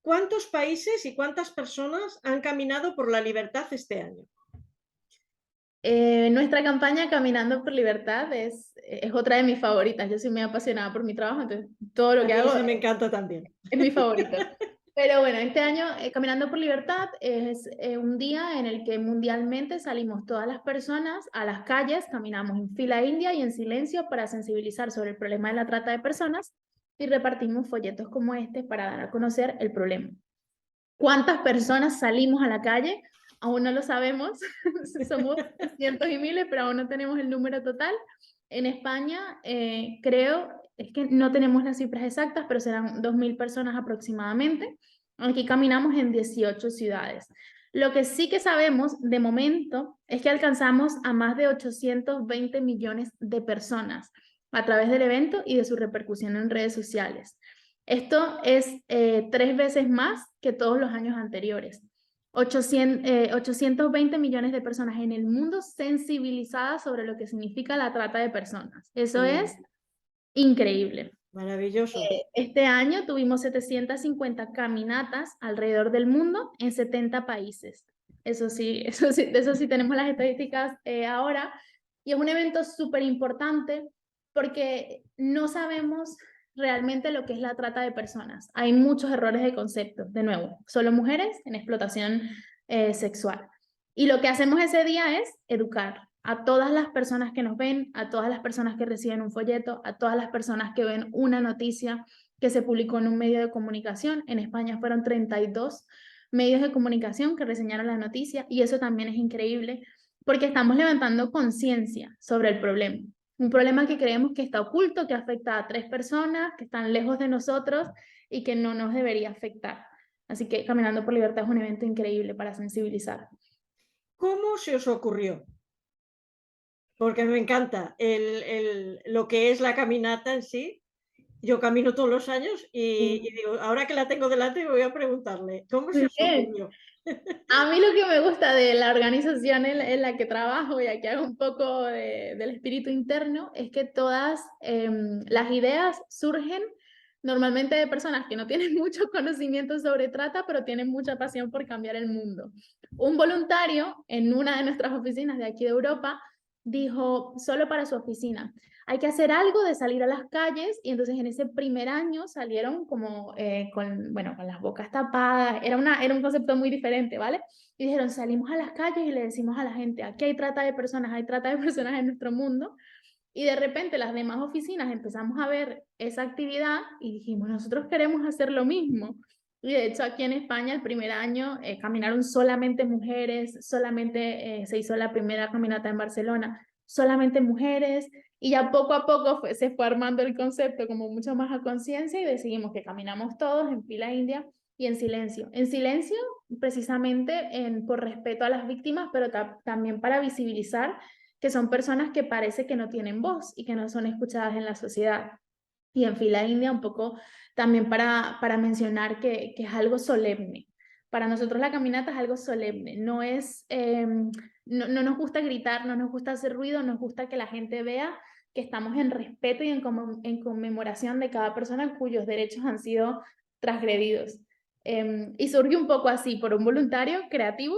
¿Cuántos países y cuántas personas han caminado por la libertad este año? Nuestra campaña Caminando por Libertad es otra de mis favoritas. Yo soy muy apasionada por mi trabajo, entonces todo lo que hago me encanta también. Es mi favorito. Pero bueno, este año Caminando por Libertad es un día en el que mundialmente salimos todas las personas a las calles, caminamos en fila india y en silencio para sensibilizar sobre el problema de la trata de personas y repartimos folletos como este para dar a conocer el problema. ¿Cuántas personas salimos a la calle? Aún no lo sabemos, somos cientos y miles, pero aún no tenemos el número total. En España, creo, es que no tenemos las cifras exactas, pero serán 2.000 personas aproximadamente. Aquí caminamos en 18 ciudades. Lo que sí que sabemos de momento es que alcanzamos a más de 820 millones de personas a través del evento y de su repercusión en redes sociales. Esto es 3 veces más que todos los años anteriores. 820 millones de personas en el mundo sensibilizadas sobre lo que significa la trata de personas. Eso es increíble. Maravilloso. Este año tuvimos 750 caminatas alrededor del mundo en 70 países. Eso sí, de eso sí tenemos las estadísticas ahora. Y es un evento súper importante porque no sabemos realmente lo que es la trata de personas. Hay muchos errores de concepto. De nuevo, solo mujeres en explotación sexual. Y lo que hacemos ese día es educar a todas las personas que nos ven, a todas las personas que reciben un folleto, a todas las personas que ven una noticia que se publicó en un medio de comunicación. En España fueron 32 medios de comunicación que reseñaron la noticia y eso también es increíble porque estamos levantando conciencia sobre el problema. Un problema que creemos que está oculto, que afecta a 3 personas, que están lejos de nosotros y que no nos debería afectar. Así que Caminando por Libertad es un evento increíble para sensibilizar. ¿Cómo se os ocurrió? Porque me encanta lo que es la caminata en sí. Yo camino todos los años y digo, ahora que la tengo delante voy a preguntarle, ¿cómo se Muy os bien. ocurrió? A mí lo que me gusta de la organización en la que trabajo y aquí hago un poco del espíritu interno es que todas las ideas surgen normalmente de personas que no tienen mucho conocimiento sobre trata, pero tienen mucha pasión por cambiar el mundo. Un voluntario en una de nuestras oficinas de aquí de Europa dijo, solo para su oficina, hay que hacer algo de salir a las calles y entonces en ese primer año salieron como bueno, con las bocas tapadas, era un concepto muy diferente, ¿vale? Y dijeron, salimos a las calles y le decimos a la gente, aquí hay trata de personas en nuestro mundo. Y de repente las demás oficinas empezamos a ver esa actividad y dijimos, nosotros queremos hacer lo mismo. Y de hecho aquí en España el primer año caminaron solamente mujeres, solamente se hizo la primera caminata en Barcelona, solamente mujeres, y ya poco a poco se fue armando el concepto como mucho más a conciencia y decidimos que caminamos todos en fila india y en silencio. En silencio precisamente por respeto a las víctimas, pero también para visibilizar que son personas que parece que no tienen voz y que no son escuchadas en la sociedad. Y en fila india un poco también para mencionar que es algo solemne. Para nosotros la caminata es algo solemne, no es, no nos gusta gritar, no nos gusta hacer ruido, nos gusta que la gente vea que estamos en respeto y en conmemoración de cada persona cuyos derechos han sido transgredidos. Y surgió un poco así por un voluntario creativo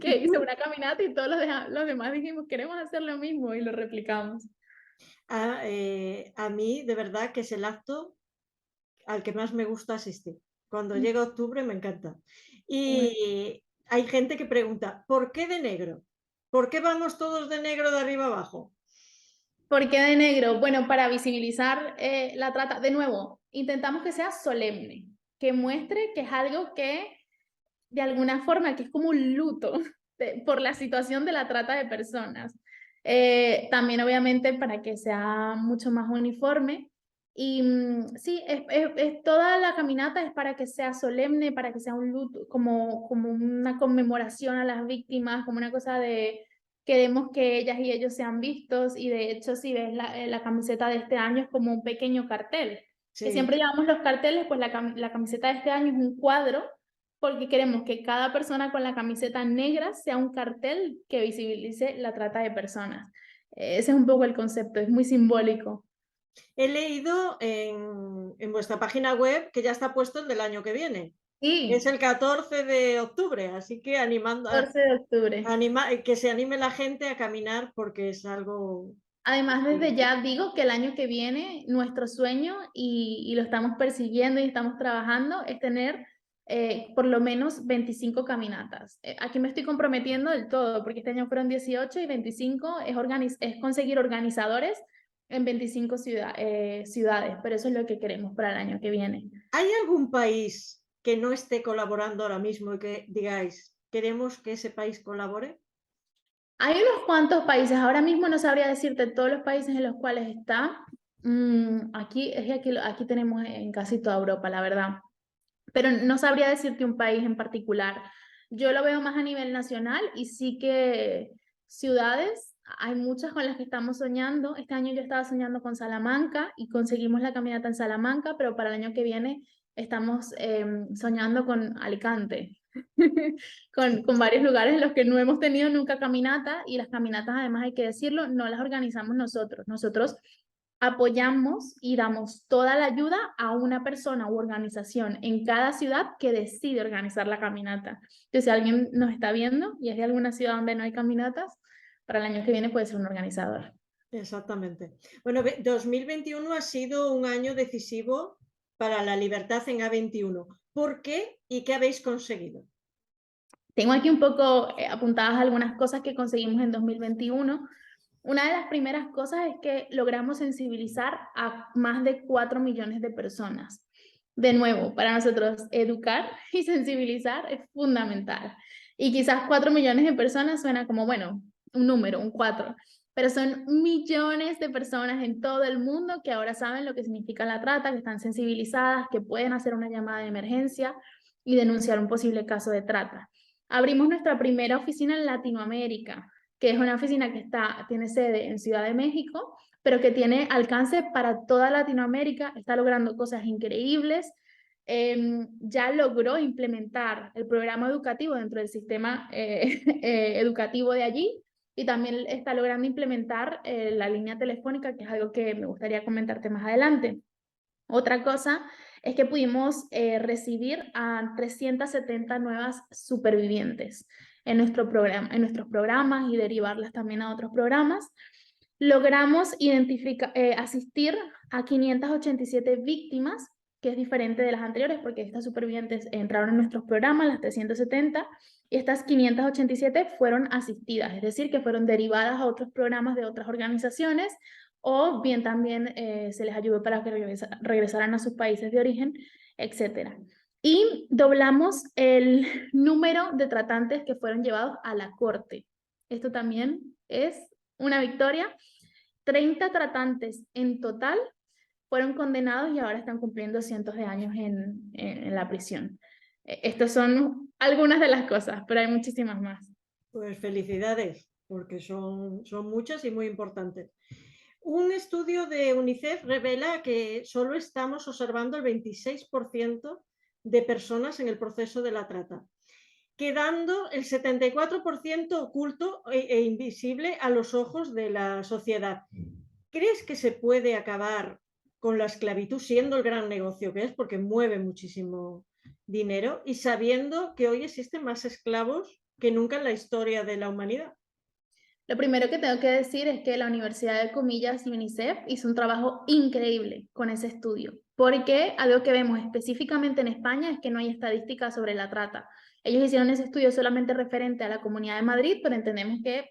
que hizo una caminata y todos los demás dijimos, queremos hacer lo mismo y lo replicamos. A mí, de verdad, que es el acto al que más me gusta asistir. Cuando llega octubre me encanta. Bueno, Y hay gente que pregunta, ¿por qué de negro? ¿Por qué vamos todos de negro de arriba abajo? ¿por qué de negro? Bueno, para visibilizar la trata, de nuevo, intentamos que sea solemne, que muestre que es algo que de alguna forma, que es como un luto por la situación de la trata de personas. También obviamente para que sea mucho más uniforme. Y sí, toda la caminata es para que sea solemne, para que sea un luto, como una conmemoración a las víctimas, como una cosa de queremos que ellas y ellos sean vistos. Y de hecho, si ves la camiseta de este año es como un pequeño cartel. Que Sí. siempre llevamos los carteles, pues la camiseta de este año es un cuadro porque queremos que cada persona con la camiseta negra sea un cartel que visibilice la trata de personas. Ese es un poco el concepto, es muy simbólico. He leído en vuestra página web que ya está puesto el del año que viene. Es Sí, el 14 de octubre, así que animando 14 de octubre. que se anime la gente a caminar porque es algo... Además, desde ya digo que el año que viene nuestro sueño, y lo estamos persiguiendo y estamos trabajando, es tener por lo menos 25 caminatas. Aquí me estoy comprometiendo del todo, porque este año fueron 18 y 25 es conseguir organizadores en 25 ciudades, pero eso es lo que queremos para el año que viene. ¿Hay algún país que no esté colaborando ahora mismo y que digáis, queremos que ese país colabore? Hay unos cuantos países, ahora mismo no sabría decirte todos los países en los cuales está. Aquí tenemos en casi toda Europa, la verdad. Pero no sabría decirte un país en particular. Yo lo veo más a nivel nacional y sí que ciudades, hay muchas con las que estamos soñando. Este año yo estaba soñando con Salamanca y conseguimos la caminata en Salamanca, pero para el año que viene estamos soñando con Alicante, con varios lugares en los que no hemos tenido nunca caminata y las caminatas, además hay que decirlo, no las organizamos nosotros. Nosotros apoyamos y damos toda la ayuda a una persona u organización en cada ciudad que decide organizar la caminata. Entonces, si alguien nos está viendo y es de alguna ciudad donde no hay caminatas, para el año que viene puede ser un organizador. Exactamente. Bueno, 2021 ha sido un año decisivo para la libertad en A21. ¿Por qué y qué habéis conseguido? Tengo aquí un poco apuntadas algunas cosas que conseguimos en 2021. Una de las primeras cosas es que logramos sensibilizar a más de 4 millones de personas. De nuevo, para nosotros educar y sensibilizar es fundamental. Y quizás 4 millones de personas suena como, bueno, un número, un 4, pero son millones de personas en todo el mundo que ahora saben lo que significa la trata, que están sensibilizadas, que pueden hacer una llamada de emergencia y denunciar un posible caso de trata. Abrimos nuestra primera oficina en Latinoamérica, que es una oficina que tiene sede en Ciudad de México, pero que tiene alcance para toda Latinoamérica, está logrando cosas increíbles. Ya logró implementar el programa educativo dentro del sistema educativo de allí, y también está logrando implementar la línea telefónica, que es algo que me gustaría comentarte más adelante. Otra cosa es que pudimos recibir a 370 nuevas supervivientes en nuestros programas y derivarlas también a otros programas. Logramos asistir a 587 víctimas, que es diferente de las anteriores porque estas supervivientes entraron en nuestros programas, las 370, y estas 587 fueron asistidas, es decir, que fueron derivadas a otros programas de otras organizaciones, o bien también se les ayudó para que regresaran a sus países de origen, etc. Y doblamos el número de tratantes que fueron llevados a la corte. Esto también es una victoria. 30 tratantes en total fueron condenados y ahora están cumpliendo cientos de años en la prisión. Estas son algunas de las cosas, pero hay muchísimas más. Pues felicidades, porque son muchas y muy importantes. Un estudio de UNICEF revela que solo estamos observando el 26% de personas en el proceso de la trata, quedando el 74% oculto e invisible a los ojos de la sociedad. ¿Crees que se puede acabar con la esclavitud, siendo el gran negocio que es, porque mueve muchísimo dinero, y sabiendo que hoy existen más esclavos que nunca en la historia de la humanidad? Lo primero que tengo que decir es que la Universidad de Comillas y UNICEF hizo un trabajo increíble con ese estudio, porque algo que vemos específicamente en España es que no hay estadísticas sobre la trata. Ellos hicieron ese estudio solamente referente a la Comunidad de Madrid, pero entendemos que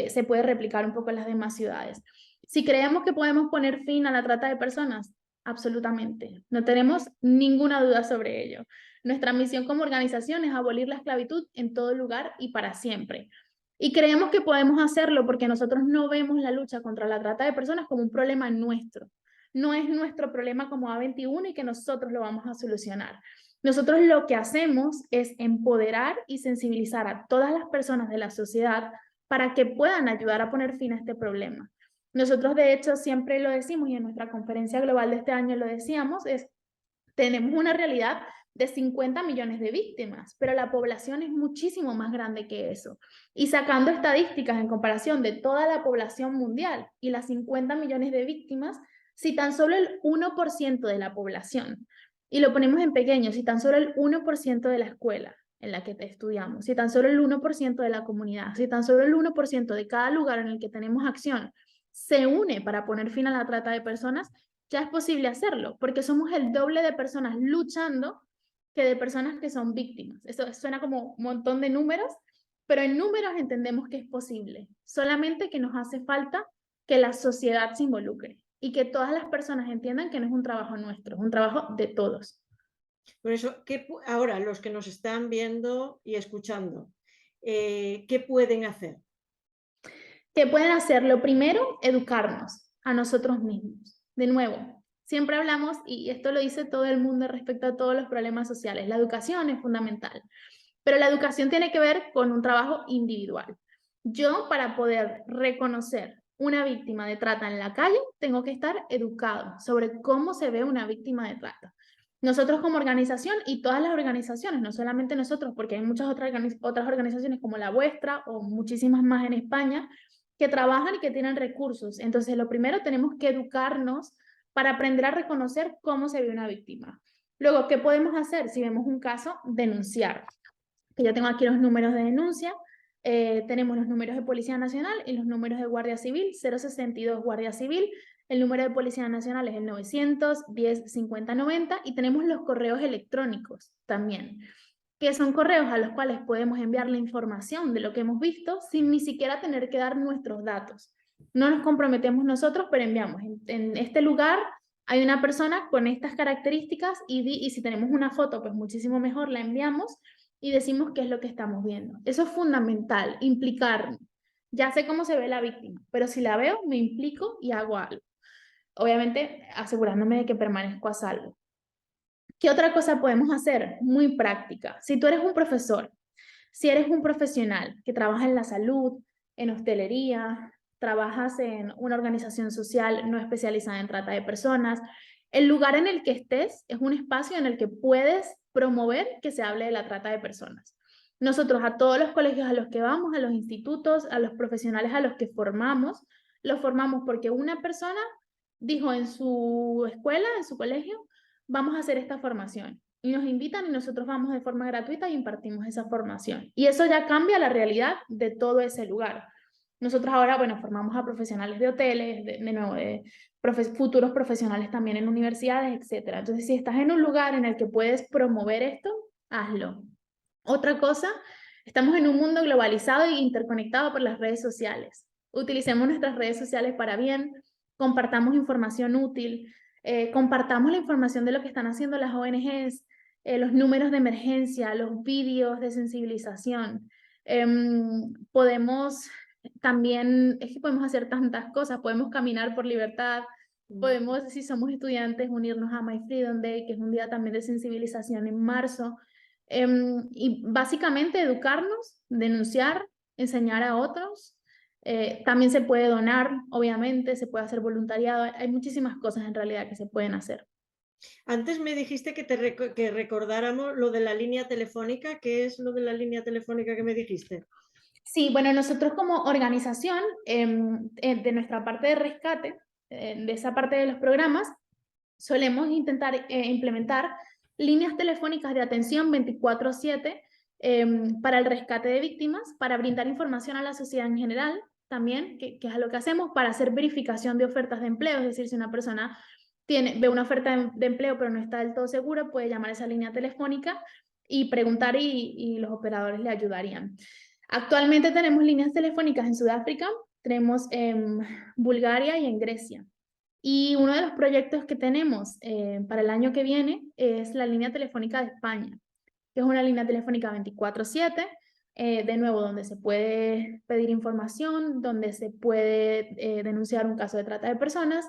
se puede replicar un poco en las demás ciudades. Si creemos que podemos poner fin a la trata de personas, absolutamente. No tenemos ninguna duda sobre ello. Nuestra misión como organización es abolir la esclavitud en todo lugar y para siempre. Y creemos que podemos hacerlo porque nosotros no vemos la lucha contra la trata de personas como un problema nuestro. No es nuestro problema como A21 y que nosotros lo vamos a solucionar. Nosotros lo que hacemos es empoderar y sensibilizar a todas las personas de la sociedad para que puedan ayudar a poner fin a este problema. Nosotros, de hecho, siempre lo decimos, y en nuestra conferencia global de este año lo decíamos, tenemos una realidad de 50 millones de víctimas, pero la población es muchísimo más grande que eso. Y sacando estadísticas en comparación de toda la población mundial y las 50 millones de víctimas, si tan solo el 1% de la población, y lo ponemos en pequeño, si tan solo el 1% de la escuela en la que te estudiamos, si tan solo el 1% de la comunidad, si tan solo el 1% de cada lugar en el que tenemos acción se une para poner fin a la trata de personas, ya es posible hacerlo, porque somos el doble de personas luchando que de personas que son víctimas. Eso suena como un montón de números, pero en números entendemos que es posible, solamente que nos hace falta que la sociedad se involucre y que todas las personas entiendan que no es un trabajo nuestro, es un trabajo de todos. Por eso, ahora los que nos están viendo y escuchando, ¿qué pueden hacer? ¿Qué pueden hacer? Lo primero, educarnos a nosotros mismos. De nuevo, siempre hablamos, y esto lo dice todo el mundo respecto a todos los problemas sociales, la educación es fundamental, pero la educación tiene que ver con un trabajo individual. Yo, para poder reconocer una víctima de trata en la calle, tengo que estar educado sobre cómo se ve una víctima de trata. Nosotros como organización y todas las organizaciones, no solamente nosotros, porque hay muchas otras organizaciones como la vuestra o muchísimas más en España, que trabajan y que tienen recursos. Entonces, lo primero, tenemos que educarnos para aprender a reconocer cómo se ve una víctima. Luego, ¿qué podemos hacer? Si vemos un caso, denunciar. Que yo tengo aquí los números de denuncia. Tenemos los números de Policía Nacional y los números de Guardia Civil, 062 Guardia Civil, el número de Policía Nacional es el 910 50 90 y tenemos los correos electrónicos también, que son correos a los cuales podemos enviar la información de lo que hemos visto sin ni siquiera tener que dar nuestros datos. No nos comprometemos nosotros, pero enviamos. En este lugar hay una persona con estas características y si tenemos una foto, pues muchísimo mejor la enviamos y decimos qué es lo que estamos viendo. Eso es fundamental, implicarnos. Ya sé cómo se ve la víctima, pero si la veo, me implico y hago algo. Obviamente, asegurándome de que permanezco a salvo. ¿Qué otra cosa podemos hacer? Muy práctica. Si tú eres un profesor, si eres un profesional que trabaja en la salud, en hostelería, trabajas en una organización social no especializada en trata de personas, el lugar en el que estés es un espacio en el que puedes promover que se hable de la trata de personas. Nosotros a todos los colegios a los que vamos, a los institutos, a los profesionales a los que formamos, los formamos porque una persona dijo en su escuela, en su colegio, vamos a hacer esta formación. Y nos invitan y nosotros vamos de forma gratuita y impartimos esa formación. Y eso ya cambia la realidad de todo ese lugar. Nosotros ahora, bueno, formamos a profesionales de hoteles, de nuevo, de futuros profesionales también en universidades, etc. Entonces, si estás en un lugar en el que puedes promover esto, hazlo. Otra cosa, estamos en un mundo globalizado e interconectado por las redes sociales. Utilicemos nuestras redes sociales para bien, compartamos información útil, compartamos la información de lo que están haciendo las ONGs, los números de emergencia, los vídeos de sensibilización. Podemos también, es que podemos hacer tantas cosas, podemos caminar por libertad, podemos, si somos estudiantes, unirnos a My Freedom Day, que es un día también de sensibilización en marzo. Y básicamente educarnos, denunciar, enseñar a otros. También se puede donar, obviamente, se puede hacer voluntariado. Hay muchísimas cosas en realidad que se pueden hacer. Antes me dijiste que recordáramos lo de la línea telefónica. ¿Qué es lo de la línea telefónica que me dijiste? Sí, bueno, nosotros como organización, de nuestra parte de rescate, de esa parte de los programas, solemos intentar implementar líneas telefónicas de atención 24/7 para el rescate de víctimas, para brindar información a la sociedad en general también, que es lo que hacemos, para hacer verificación de ofertas de empleo, es decir, si una persona ve una oferta de empleo pero no está del todo segura, puede llamar a esa línea telefónica y preguntar y los operadores le ayudarían. Actualmente tenemos líneas telefónicas en Sudáfrica, tenemos en Bulgaria y en Grecia. Y uno de los proyectos que tenemos para el año que viene es la línea telefónica de España, que es una línea telefónica 24/7, de nuevo, donde se puede pedir información, donde se puede denunciar un caso de trata de personas,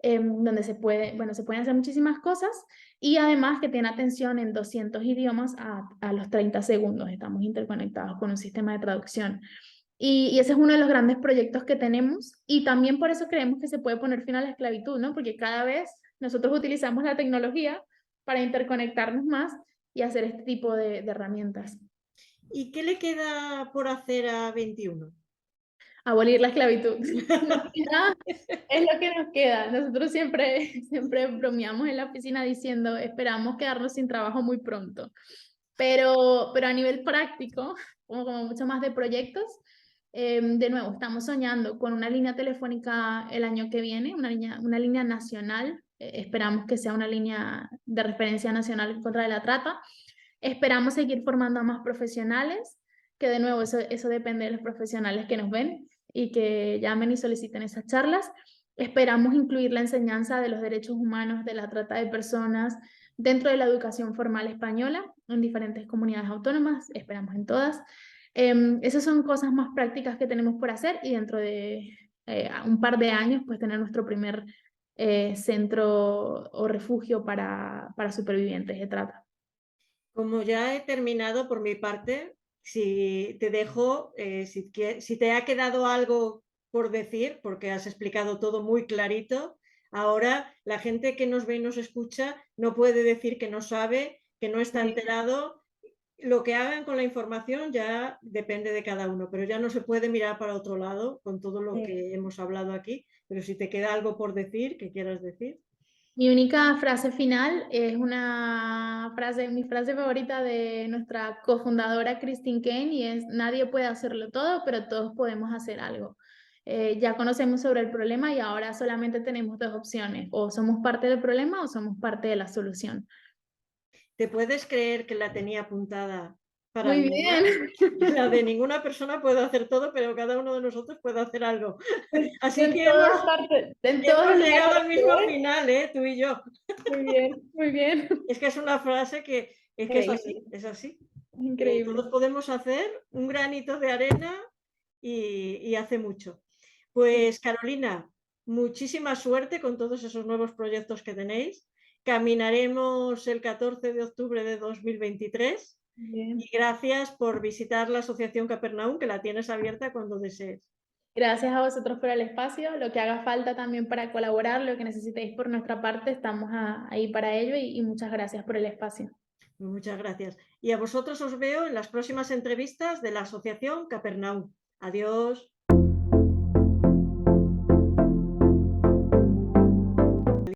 donde se pueden hacer muchísimas cosas y además que tiene atención en 200 idiomas a los 30 segundos. Estamos interconectados con un sistema de traducción. Y ese es uno de los grandes proyectos que tenemos y también por eso creemos que se puede poner fin a la esclavitud, ¿no? Porque cada vez nosotros utilizamos la tecnología para interconectarnos más y hacer este tipo de herramientas. ¿Y qué le queda por hacer a 21? Abolir la esclavitud. Es lo que nos queda. Nosotros siempre bromeamos en la oficina diciendo esperamos quedarnos sin trabajo muy pronto. Pero a nivel práctico, como mucho más de proyectos, de nuevo, estamos soñando con una línea telefónica el año que viene, una línea nacional. Esperamos que sea una línea de referencia nacional en contra de la trata. Esperamos seguir formando a más profesionales, que de nuevo eso depende de los profesionales que nos ven y que llamen y soliciten esas charlas. Esperamos incluir la enseñanza de los derechos humanos, de la trata de personas, dentro de la educación formal española en diferentes comunidades autónomas, esperamos en todas. Esas son cosas más prácticas que tenemos por hacer y dentro de un par de años pues tener nuestro primer centro o refugio para supervivientes de trata. Como ya he terminado por mi parte, si te dejo, si te ha quedado algo por decir, porque has explicado todo muy clarito, ahora la gente que nos ve y nos escucha no puede decir que no sabe, que no está enterado lo que hagan con la información ya depende de cada uno, pero ya no se puede mirar para otro lado con todo lo que hemos hablado aquí. Pero si te queda algo por decir, que quieras decir. Mi única frase final es mi frase favorita de nuestra cofundadora Christine Kane y es: nadie puede hacerlo todo, pero todos podemos hacer algo. Ya conocemos sobre el problema y ahora solamente tenemos dos opciones: o somos parte del problema o somos parte de la solución. ¿Te puedes creer que la tenía apuntada para Muy leerla? bien. La de ninguna persona puede hacer todo, pero cada uno de nosotros puede hacer algo. Así En que todas partes, en todos hemos los llegado lugares al que mismo voy. final, tú y yo. Muy bien, muy bien. Es que es una frase que es así, Increíble, es así. increíble. Todos podemos hacer un granito de arena y hace mucho. Pues Carolina, muchísima suerte con todos esos nuevos proyectos que tenéis. Caminaremos el 14 de octubre de 2023 Bien. y gracias por visitar la Asociación Capernaum, que la tienes abierta cuando desees. Gracias a vosotros por el espacio. Lo que haga falta también para colaborar, lo que necesitéis por nuestra parte, estamos ahí para ello y muchas gracias por el espacio. Muchas gracias. Y a vosotros os veo en las próximas entrevistas de la Asociación Capernaum. Adiós.